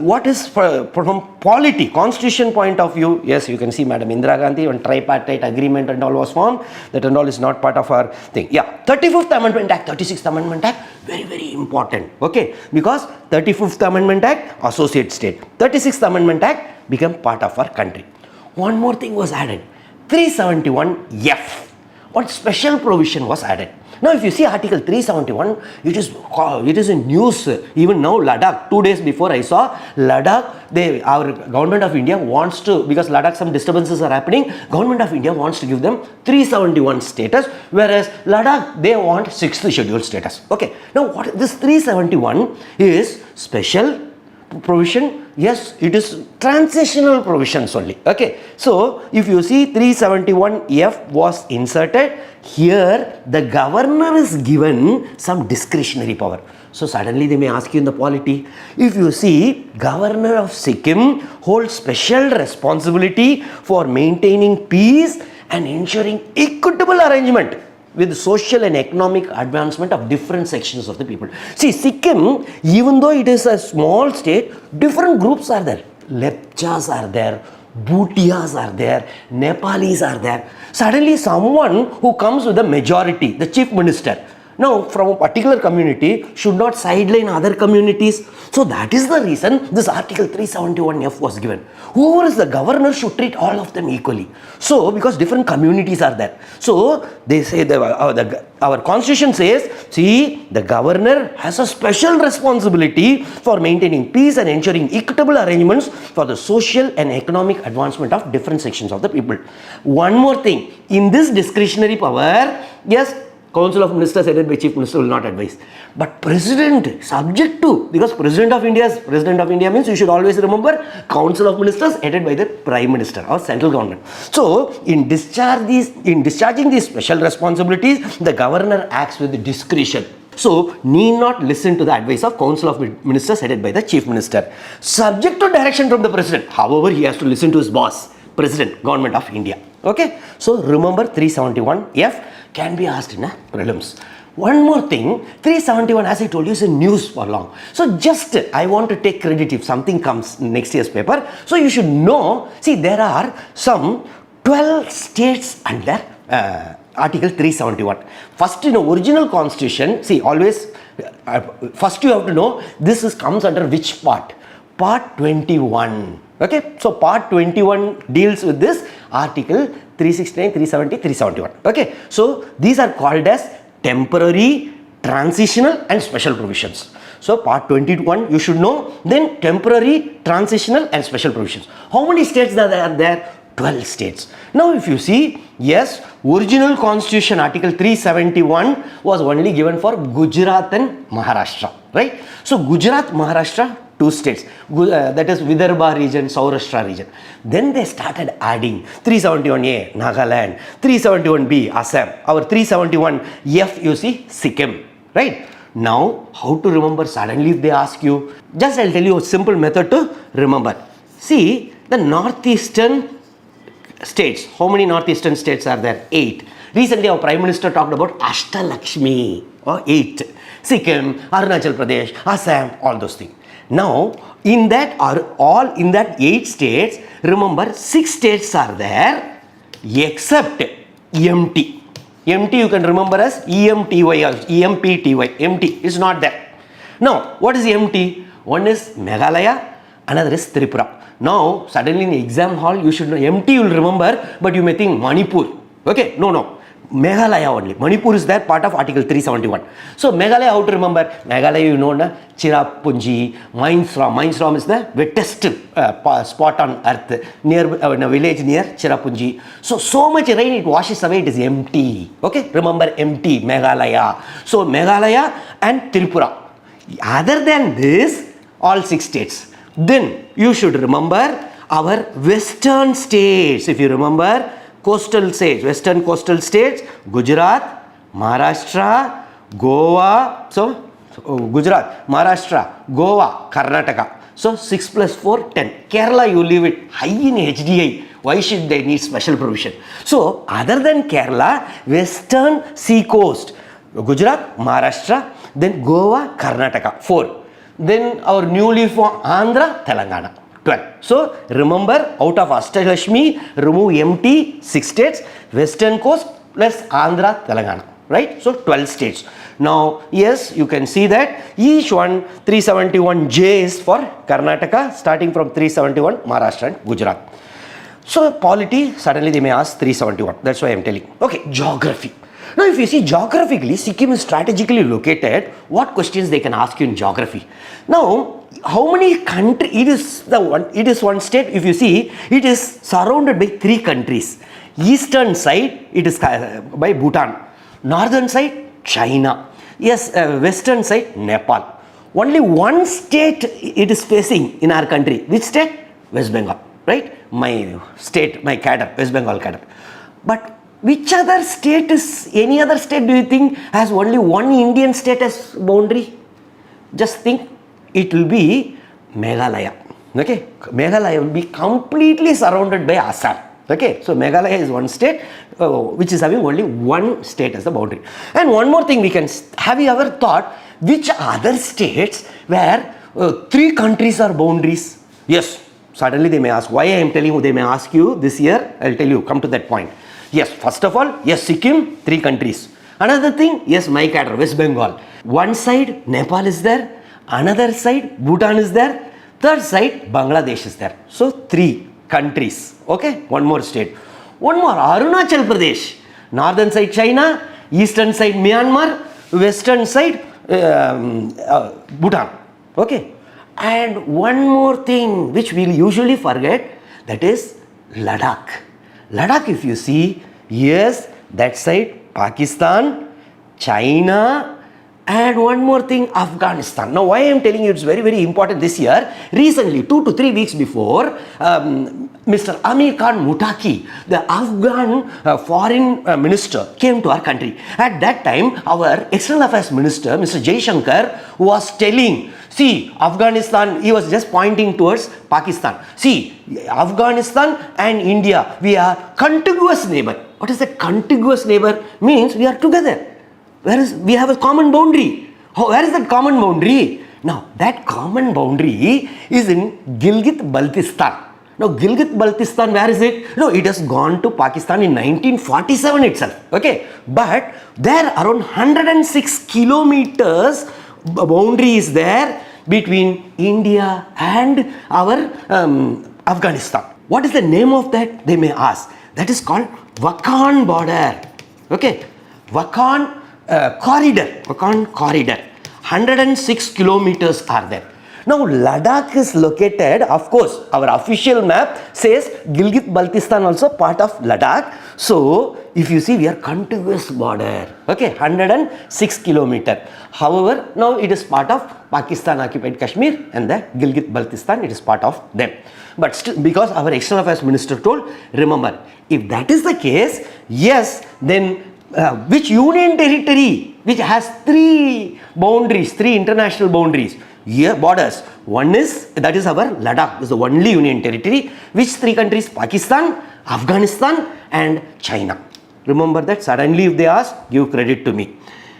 what is from polity, constitution point of view, yes, you can see Madam Indira Gandhi, when tripartite agreement and all was formed, that and all is not part of our thing. Yeah, 35th Amendment Act, 36th Amendment Act, very, very important, okay, because 35th Amendment Act, associate state, 36th Amendment Act became part of our country. One more thing was added, 371F, one special provision was added. Now, if you see Article 371, it is in news. Even now, Ladakh, 2 days before I saw Ladakh, our government of India wants to, because Ladakh some disturbances are happening, government of India wants to give them 371 status, whereas Ladakh, they want 6th schedule status. Okay. Now, what this 371 is special provision? Yes, it is transitional provisions only. Okay. So, if you see 371F was inserted, here the governor is given some discretionary power. So, suddenly they may ask you in the polity, if you see governor of Sikkim holds special responsibility for maintaining peace and ensuring equitable arrangement with social and economic advancement of different sections of the people. See, Sikkim, even though it is a small state, different groups are there. Lepchas are there, Bhutias are there, Nepalis are there. Suddenly someone who comes with the majority, the chief minister, now from a particular community should not sideline other communities. So that is the reason this Article 371F was given. Whoever is the governor should treat all of them equally. So because different communities are there. So they say our constitution says, see, the governor has a special responsibility for maintaining peace and ensuring equitable arrangements for the social and economic advancement of different sections of the people. One more thing, in this discretionary power, yes, Council of Ministers headed by Chief Minister will not advise. But President, subject to, because President of India means you should always remember Council of Ministers headed by the Prime Minister or central government. So, in discharging these special responsibilities, the governor acts with discretion. So, need not listen to the advice of Council of Ministers headed by the Chief Minister. Subject to direction from the President. However, he has to listen to his boss, President, Government of India. Okay. So, remember 371F can be asked in a prelims. One more thing, 371, as I told you, is in news for long. So just I want to take credit if something comes in next year's paper. So you should know, see, there are some 12 states under Article 371. First, in the original constitution, see, always, first you have to know, this comes under which part? Part 21. Okay, so part 21 deals with this Article 369, 370, 371. Okay, so these are called as temporary, transitional and special provisions. So part 21 you should know, then temporary, transitional and special provisions. How many states are there? 12 states. Now if you see, yes, original constitution Article 371 was only given for Gujarat and Maharashtra, right? So Gujarat, Maharashtra, 2 states, that is Vidarbha region, Saurashtra region. Then they started adding 371A, Nagaland, 371B, Assam, our 371F, you see, Sikkim, right? Now, how to remember? Suddenly if they ask you, just I'll tell you a simple method to remember. See, the northeastern states, how many northeastern states are there? 8. Recently our Prime Minister talked about Ashtalakshmi, or 8. Sikkim, Arunachal Pradesh, Assam, all those things. Now, in that are all in that 8 states, remember 6 states are there except EMT. EMT you can remember as EMTY, EMPTY. MT is not there. Now, what is EMT? One is Meghalaya, another is Tripura. Now, suddenly in the exam hall, you should know MT you will remember, but you may think Manipur. Okay, no. Meghalaya only. Manipur is there, part of Article 371. So, Meghalaya, how to remember? Meghalaya, you know, Cherrapunji, Mainsrom is the wettest spot on earth, near in a village near Cherrapunji. So much rain, it washes away, it is empty. Okay, remember empty, Meghalaya. So, Meghalaya and Tripura. Other than this, all 6 states. Then, you should remember our western states. If you remember, coastal states, western coastal states, Gujarat, Maharashtra, Goa, so Gujarat, Maharashtra, Goa, Karnataka. So 6 plus 4, 10. Kerala, you leave it high in HDI. Why should they need special provision? So other than Kerala, western sea coast, Gujarat, Maharashtra, then Goa, Karnataka, 4. Then our newly formed Andhra, Telangana, 12. So remember, out of Ashtalakshmi, remove MT, 6 states, western coast plus Andhra, Telangana, right? So 12 states. Now, yes, you can see that each one 371J is for Karnataka, starting from 371 Maharashtra and Gujarat. So polity, suddenly they may ask 371. That's why I am telling. Okay, geography. Now, if you see geographically, Sikkim is strategically located. What questions they can ask you in geography? Now, how many countries? It is one state. If you see, it is surrounded by 3 countries. Eastern side, it is by Bhutan. Northern side, China. Yes, western side, Nepal. Only one state it is facing in our country. Which state? West Bengal, right? My state, my cadre, West Bengal cadre. But which other state is, any other state do you think has only one Indian state as boundary? Just think, it will be Meghalaya. Okay, Meghalaya will be completely surrounded by Assam. Okay, so Meghalaya is one state which is having only one state as the boundary. And one more thing we can, have you ever thought which other states where 3 countries are boundaries? Yes, suddenly they may ask, why I am telling you, they may ask you this year, I will tell you, come to that point. Yes, first of all, yes, Sikkim, 3 countries. Another thing, yes, my cadre, West Bengal. One side, Nepal is there. Another side, Bhutan is there. Third side, Bangladesh is there. So, 3 countries. Okay, one more state. One more, Arunachal Pradesh. Northern side, China. Eastern side, Myanmar. Western side, Bhutan. Okay. And one more thing which we usually forget, that is Ladakh. Ladakh, if you see, yes, that side, Pakistan, China, and one more thing, Afghanistan. Now, why I am telling you it's very, very important this year, recently, 2 to 3 weeks before, Mr. Amir Khan Mutaki, the Afghan foreign minister, came to our country. At that time, our external affairs minister, Mr. Jebasingh, was telling, see, Afghanistan, he was just pointing towards Pakistan. See, Afghanistan and India, we are contiguous neighbor. What is that contiguous neighbor? Means we are together. Whereas we have a common boundary. Where is that common boundary? Now, that common boundary is in Gilgit-Baltistan. Now, Gilgit-Baltistan, where is it? No, it has gone to Pakistan in 1947 itself. Okay, but there around 106 kilometers boundary is there between India and our Afghanistan. What is the name of that? They may ask. That is called Wakhan border. Okay, Wakhan corridor. Wakhan corridor. 106 kilometers are there. Now, Ladakh is located, of course, our official map says Gilgit-Baltistan also part of Ladakh. So, if you see, we are contiguous border. Okay, 106 kilometer. However, now it is part of Pakistan occupied Kashmir and the Gilgit-Baltistan, it is part of them. But still, because our external affairs minister told, remember, if that is the case, yes, then which union territory which has 3 boundaries, 3 international boundaries, here borders, one is, that is our Ladakh, is the only union territory. Which 3 countries? Pakistan, Afghanistan and China. Remember that. Suddenly if they ask, give credit to me.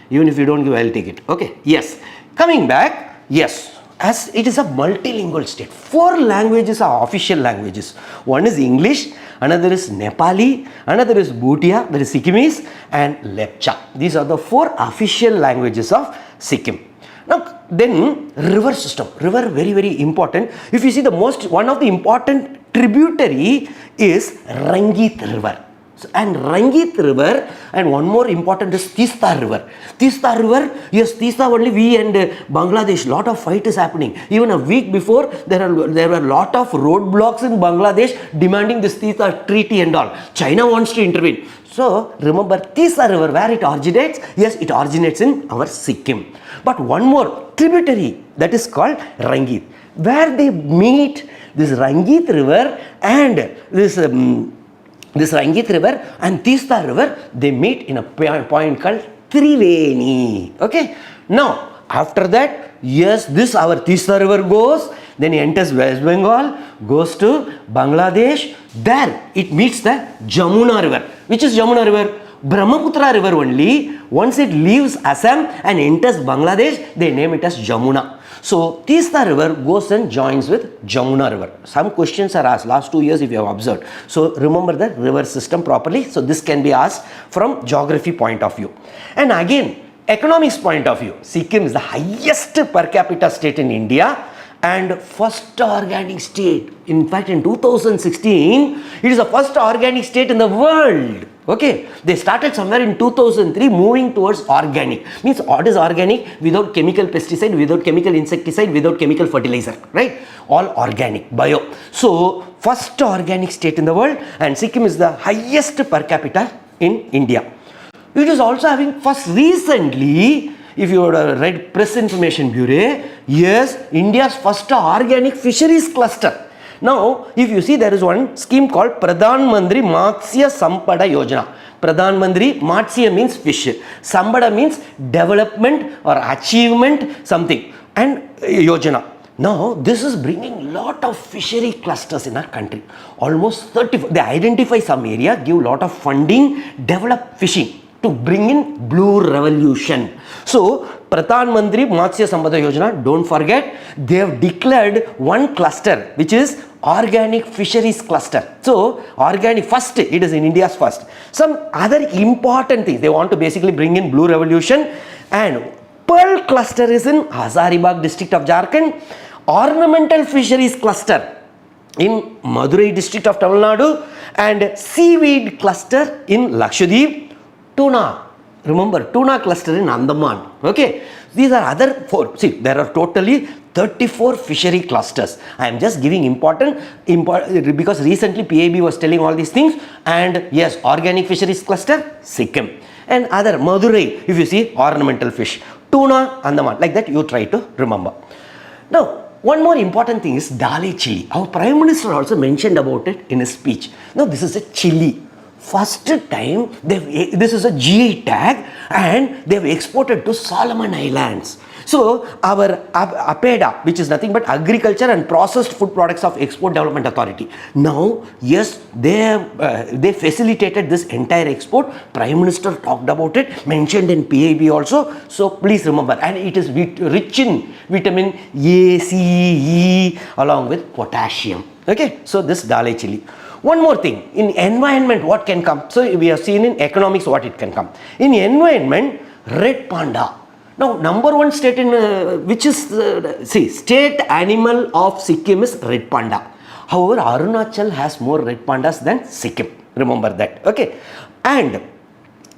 Even if you don't give, I will take it. Okay, yes. Coming back, yes, as it is a multilingual state, 4 languages are official languages. One is English, another is Nepali, another is Bhutia, that is Sikkimese, and Lepcha. These are the 4 official languages of Sikkim. Now, then river system, river very, very important. If you see one of the important tributary is Rangit River. So, and Rangit River, and one more important is Tista River. Tista River, yes, Tista only we and Bangladesh, lot of fight is happening. Even a week before, there were lot of roadblocks in Bangladesh demanding this Tista treaty and all. China wants to intervene. So, remember Tista River, where it originates? Yes, it originates in our Sikkim. But one more tributary, that is called Rangit, where they meet this Rangit River and this Rangit River and Tista River, they meet in a point called Triveni. Okay. Now, after that, yes, this our Tista River goes, then it enters West Bengal, goes to Bangladesh. There it meets the Jamuna River. Which is Jamuna River? Brahmaputra River only. Once it leaves Assam and enters Bangladesh, they name it as Jamuna. So, Tista River goes and joins with Jamuna River. Some questions are asked last 2 years if you have observed. So, remember the river system properly. So, this can be asked from geography point of view. And again, economics point of view, Sikkim is the highest per capita state in India and first organic state. In fact, in 2016, it is the first organic state in the world. Okay, they started somewhere in 2003 moving towards organic. Means what is organic? Without chemical pesticide, without chemical insecticide, without chemical fertilizer, right? All organic, bio. So first organic state in the world, and Sikkim is the highest per capita in India. It is also having first recently, if you would read Press Information Bureau, yes, India's first organic fisheries cluster. Now, if you see, there is one scheme called Pradhan Mantri Matsya Sampada Yojana. Pradhan Mantri, Matsya means fish, Sampada means development or achievement something, and Yojana. Now, this is bringing lot of fishery clusters in our country. Almost 30, they identify some area, give lot of funding, develop fishing to bring in blue revolution. So, Pradhan Mantri Matsya Sampada Yojana, don't forget, they have declared one cluster which is organic fisheries cluster. So, organic first, it is in India's first. Some other important things, they want to basically bring in blue revolution, and pearl cluster is in Hazaribagh district of Jharkhand, ornamental fisheries cluster in Madurai district of Tamil Nadu, and seaweed cluster in Lakshadweep, tuna. Remember, tuna cluster in Andaman. Okay, these are other 4. See, there are totally 34 fishery clusters. I am just giving important because recently PAB was telling all these things. And yes, organic fisheries cluster, Sikkim, and other Madurai. If you see, ornamental fish, tuna, Andaman, like that you try to remember. Now, one more important thing is Dali chili. Our Prime Minister also mentioned about it in his speech. Now, this is a chili. First time, this is a GI tag, and they have exported to Solomon Islands. So, our APEDA, which is nothing but Agriculture and Processed Food Products of Export Development Authority. Now, yes, they facilitated this entire export. Prime Minister talked about it, mentioned in PAB also. So, please remember, and it is rich in vitamin A, C, E, along with potassium. Okay, so this Dale chili. One more thing, in environment, what can come? So, we have seen in economics what it can come. In environment, red panda. Now, number one state in which is, state animal of Sikkim is red panda. However, Arunachal has more red pandas than Sikkim. Remember that. Okay. And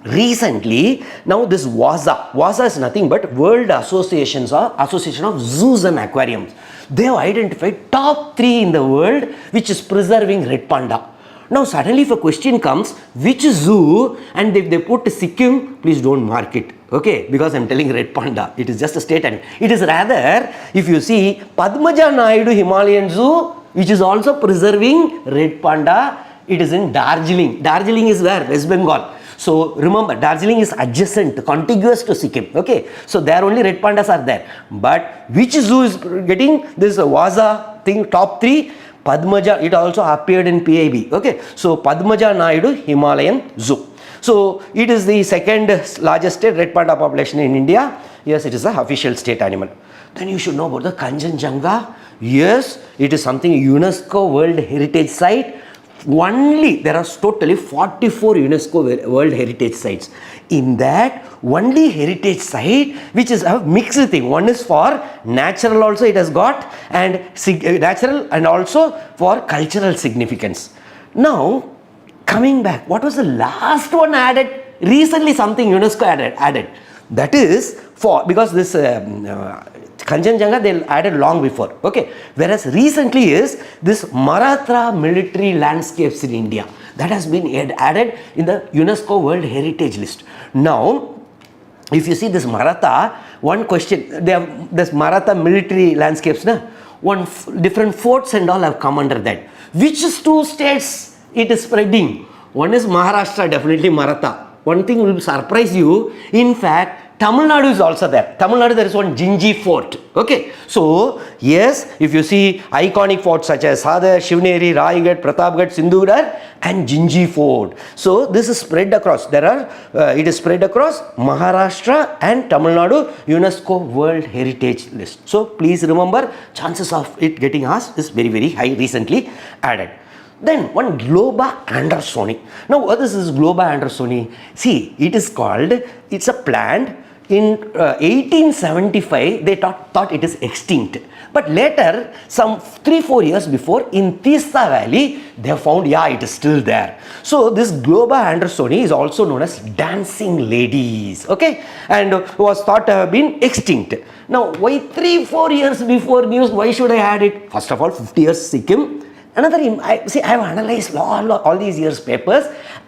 recently, now this WASA is nothing but World Association of Zoos and Aquariums. They have identified top 3 in the world which is preserving red panda. Now suddenly if a question comes, which zoo, and if they put Sikkim, please don't mark it. Okay, because I am telling red panda, it is just a state animal. It is rather, if you see, Padmaja Naidu Himalayan Zoo, which is also preserving red panda, it is in Darjeeling. Darjeeling is where? West Bengal. So remember, Darjeeling is adjacent, contiguous to Sikkim. Okay, so there only red pandas are there. But which zoo is getting this WASA thing, top 3? Padmaja, it also appeared in PIB. Okay, so Padmaja Naidu Himalayan Zoo. So it is the second largest state red panda population in India. Yes, it is the official state animal. Then you should know about the Kanchenjunga. Yes, it is something UNESCO World Heritage Site. Only there are totally 44 UNESCO World Heritage Sites. In that, only heritage site which is a mixed thing. One is for natural also it has got, and natural and also for cultural significance. Now, coming back, what was the last one added? Recently something UNESCO added. That is for, because this Kanchenjunga they added long before. Okay, whereas recently is this Maratha military landscapes in India that has been added in the UNESCO World Heritage List. Now, if you see this Maratha, one question, they have this Maratha military landscapes, different forts and all have come under that. Which 2 states it is spreading? One is Maharashtra, definitely Maratha. One thing will surprise you. In fact, Tamil Nadu is also there. Tamil Nadu, there is one Jinji fort. Okay. So, yes, if you see iconic forts such as Sadar, Shivneri, Raigarh, Pratapgarh, Sindhugarh and Jinji fort. So, this is spread across. It is spread across Maharashtra and Tamil Nadu UNESCO World Heritage List. So, please remember, chances of it getting asked is very, very high, recently added. Then one Globa Andersoni. Now what is this Globa Andersoni? See, it is called, it's a plant in 1875 they thought it is extinct, but later some 3-4 years before in Tista Valley they found, yeah, it is still there. So this Globa andersoni is also known as dancing ladies, okay, and was thought to have been extinct. Now why 3-4 years before news, why should I add it? First of all, 50 years Sikkim. Another, I have analyzed all these years papers.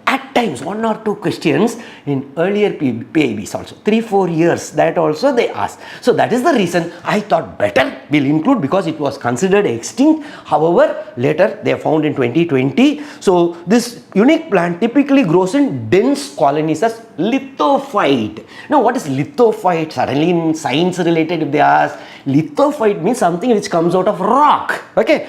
At times, 1 or 2 questions in earlier PIBs also, 3-4 years, that also they asked. So that is the reason I thought better we'll include, because it was considered extinct. However, later they found in 2020. So this unique plant typically grows in dense colonies as lithophyte. Now what is lithophyte? Suddenly in science related, if they ask, lithophyte means something which comes out of rock, okay,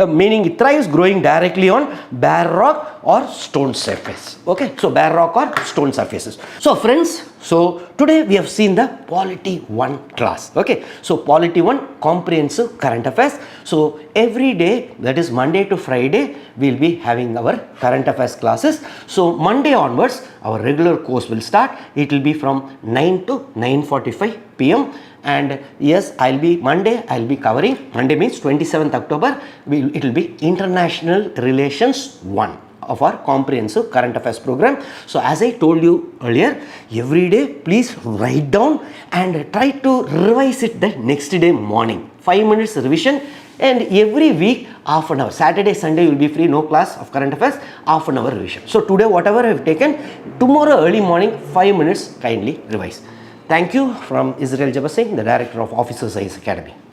meaning it thrives growing directly on bare rock or stone surface, okay, so bare rock or stone surfaces. So friends, so today we have seen the Polity 1 class, okay, so Polity 1 comprehensive current affairs. So every day, that is Monday to Friday, we will be having our current affairs classes. So Monday onwards our regular course will start. It will be from 9 to 9:45 p.m. and yes, I'll be covering, Monday means 27th October, it will be International Relations 1 of our comprehensive current affairs program. So as I told you earlier, every day please write down and try to revise it the next day morning, 5 minutes revision, and every week half an hour. Saturday, Sunday you will be free, no class of current affairs, half an hour revision. So today whatever I have taken, tomorrow early morning 5 minutes kindly revise. Thank you from Israel Jebasingh, the Director of Officer Science Academy.